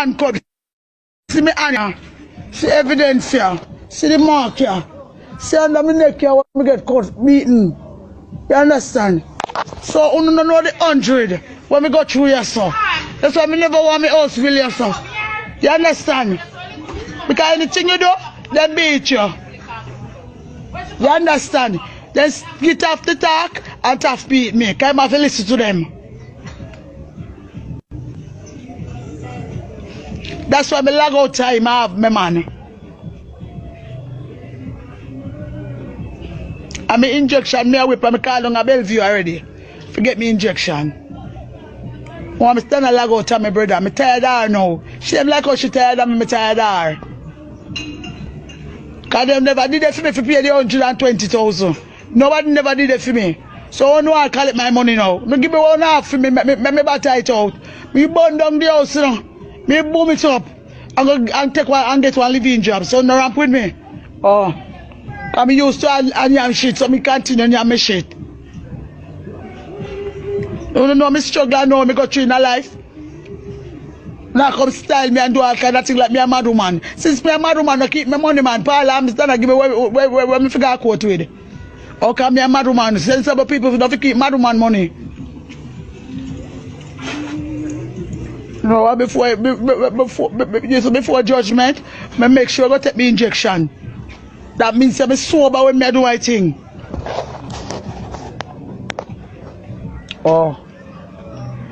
handcuff. See me hand. See evidence here. See the mark here. See under my neck here when me get caught beaten. You understand? So you don't know the 100 when we go through here, so. That's why I never want me house will here, so. You understand? Because anything you do, they beat you. You understand? Then get off the talk and tough beat me. Because I have to listen to them. That's why I lag out time I have my money. And my injection, me whip and I call on a Bellevue already. Forget me injection. When I stand and lag out time, my brother, I'm tired of her now. She them like how she tired of me, I'm tired of her. Because they never did it for me to pay the 120,000. Nobody never did it for me. So I know I call it my money now. No give me 1.5 for me, me batter it out. Me burn down the house, you know. Me boom it up and take one and get one living job. So no ramp with me. Oh. I'm used to and shit, so me continue and my shit. You don't know me struggle, I know me go through in a life. Now come style me and do all kind of thing like me a mad woman. Since me a mad woman, I keep my money, man. Paul, I'm standing give me where me figure out quote with. Okay, me a mad woman. Sensible people don't keep mad woman money. No, before judgment, I make sure I go take me injection. That means I'm sober when I do my thing. Oh.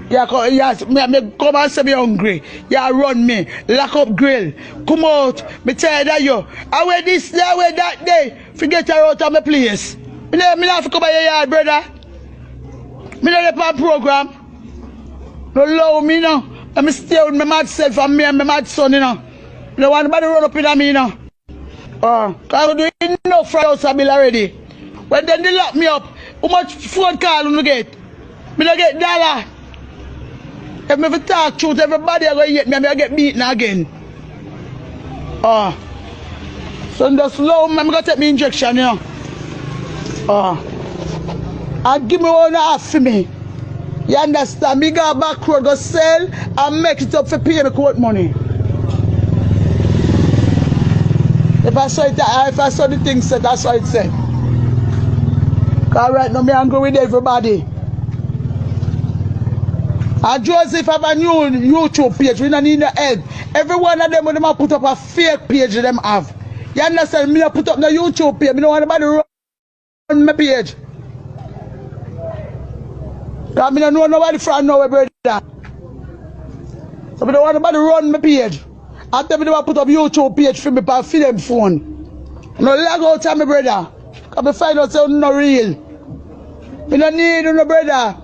Yeah, me come and say me hungry. Yeah, run me. Lock up grill. Come out. Me tired of you. I wear this day, I wear that day. Forget her out of my place. Me not to come by your yard, brother. Me not on program. No love me now. I'm stay with my mad self and me and my mad son, you know. Me don't want nobody run up in me, you know. Cause I'm doing enough for house bill already. When then they lock me up, how much phone call do you get? Me don't get $1. If me ever talk truth, everybody are going to get me and I get beaten again. So just slow, I'm going to take me injection, you know. And give me 1.5 for me. You understand? Me go back road, go sell and make it up for pay me court money. If I saw the thing said, that's what it said. Because right now, me angry with everybody. And Joseph have a new YouTube page, we don't need no help. Every one of them, when they put up a fake page, them have. You understand? Me put up no YouTube page, me don't want nobody run my page. Because I don't know nobody from nowhere, brother. So I don't want nobody run my page. I tell me they put up YouTube page for me for them phone. I don't lag out time, my brother. Because I find out it's not real. I don't need no brother.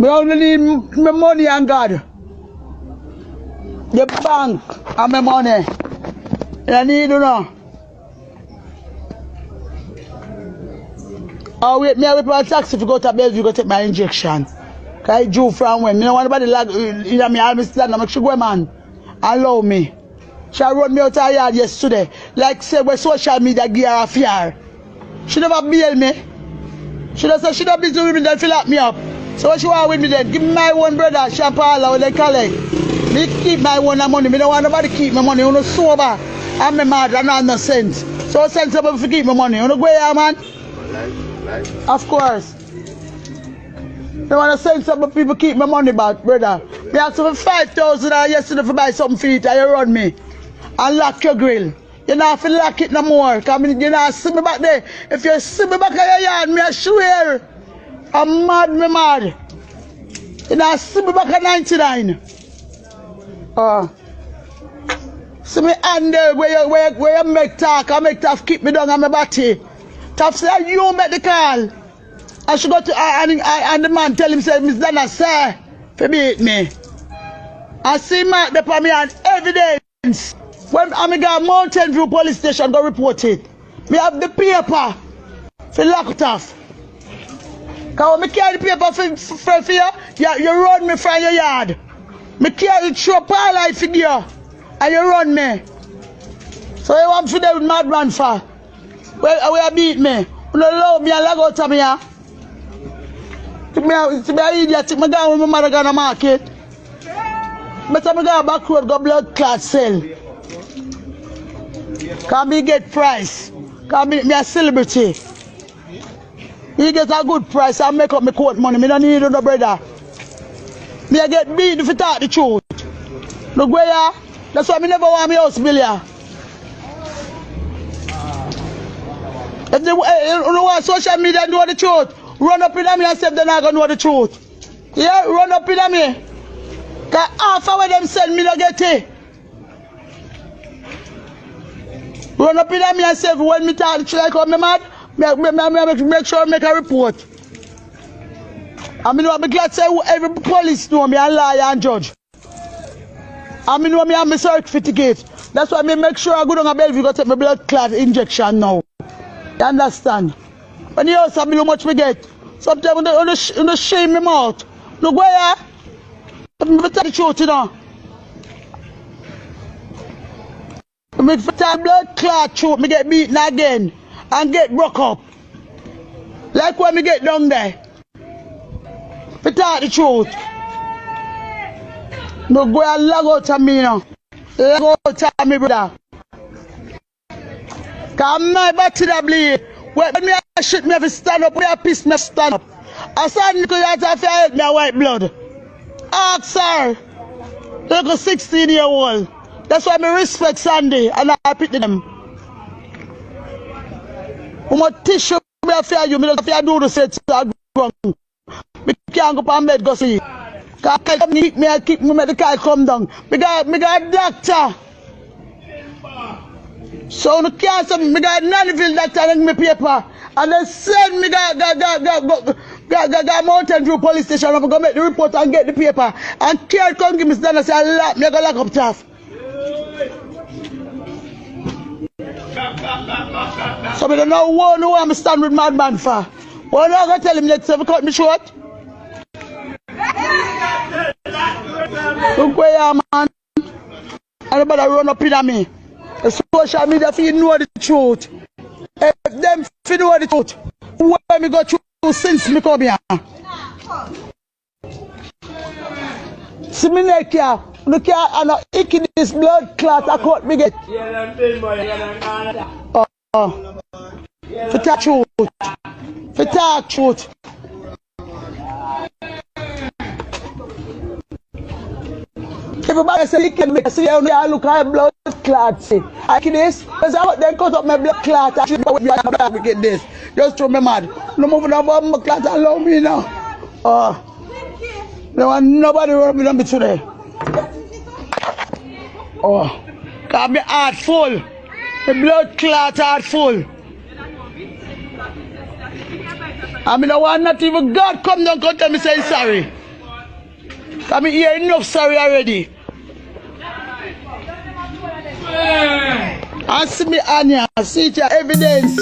I only need my money and God. The bank and my money. I need you know. Oh wait, me I wait for a taxi if you go to Bellevue, go take my injection. Cause I drew from when. Me don't want nobody lag in me arm stand, I'm sure go man. Allow me. She run me out of her yard yesterday. Like say where social media give her a fear. She never bail me. She just said she not busy with me, then fill up me up. So what she want with me then? Give me my one brother, Champala, what they call it. Me keep my one money. Me don't want nobody keep my money. You know sober. I'm a mad, I don't have no sense. So sensible to keep my money. You know go here, man? Of course. You want to sensible people keep my money back, brother. Me asked for 5,000 yesterday to buy something for it and you run me. And lock your grill. You don't have to lock it no more. Because you don't see me back there. If you see me back in your yard, me I swear. I'm mad, me mad. You don't see me back at 99. See me under where you make talk. I make talk keep me down on my body. Talk say you make the call. I should go to and the man tell him say Miss Donna sir for beat me. I see Mark the for me and evidence. When I go Mountain View police station go report it. Me have the paper for lock it off. Cause when me carry the paper for you, you run me from your yard. Me carry it through parlay figure and you run me. So you want to do with madman for? Where beat me? You don't love me and lag out of me. To me an idiot, take me down with my mother gonna market. Better me go back road, go blood clot sell. Can me get price. Can me a celebrity. He get a good price and make up my court money. Me don't need no brother. Me I get beat if you talk the truth. Look where ya. That's why me never want me house bill ya. If you don't want social media know the truth, run up in me and say they're not gonna know the truth. Yeah, run up in me. Cause half of what them send me not get it. Run up in me and say when me talk the truth like how me mad, make sure I make a report. I mean, I'm glad to say every police know me and lawyer and judge. I mean, know me and my certificate. That's why I make sure I go down a Bellevue go take my blood clot injection now. You understand? When you also know how much we get, sometimes when they shame me out. Look where I'm tell the truth, you know. I make blood clot truth, me get beaten again and get broke up. Like when me get down there. But tell the truth. No go and lag out of me now. Lag out of me, brother. Cause I'm not back to the bleed. When me a shit me have to stand up, when I piss me stand up. I said because you have to help me a white blood. Ask her. Look a 16-year-old. That's why I respect Sandy and I pick them. I'm a tissue me a fear you, me don't fear do the set to wrong. Me can't go on bed go see. Cause I come hit me and kick me, make the car come down. Me got a doctor. So no can't say me got Nannyville doctor and me paper. And then send me go Mountain View police station. I'm gonna make the report and get the paper. And care come give me stand and say lock me go lock up tough. So me don't know who I'm stand with madman for. What am I gonna tell him next time cut me short? Look where you are, man. Everybody run up in on me. The social media if you know the truth. If them if you know the truth. Where me go through since me come here. See me neck here. Look here and icky this blood clot I caught me get. For talk truth. For talk truth. Everybody say you can make a see I look at blood clot. See. I can this. Because I then cut up my blood clot. I should get this. Just throw me mad. No move no my clot allow me now. No one nobody run me down me today. Cause my heart full. The blood clot heart full. I mean, I want not even God come down and tell me say sorry. I mean, hear enough sorry already. I see me Anya, see your evidence.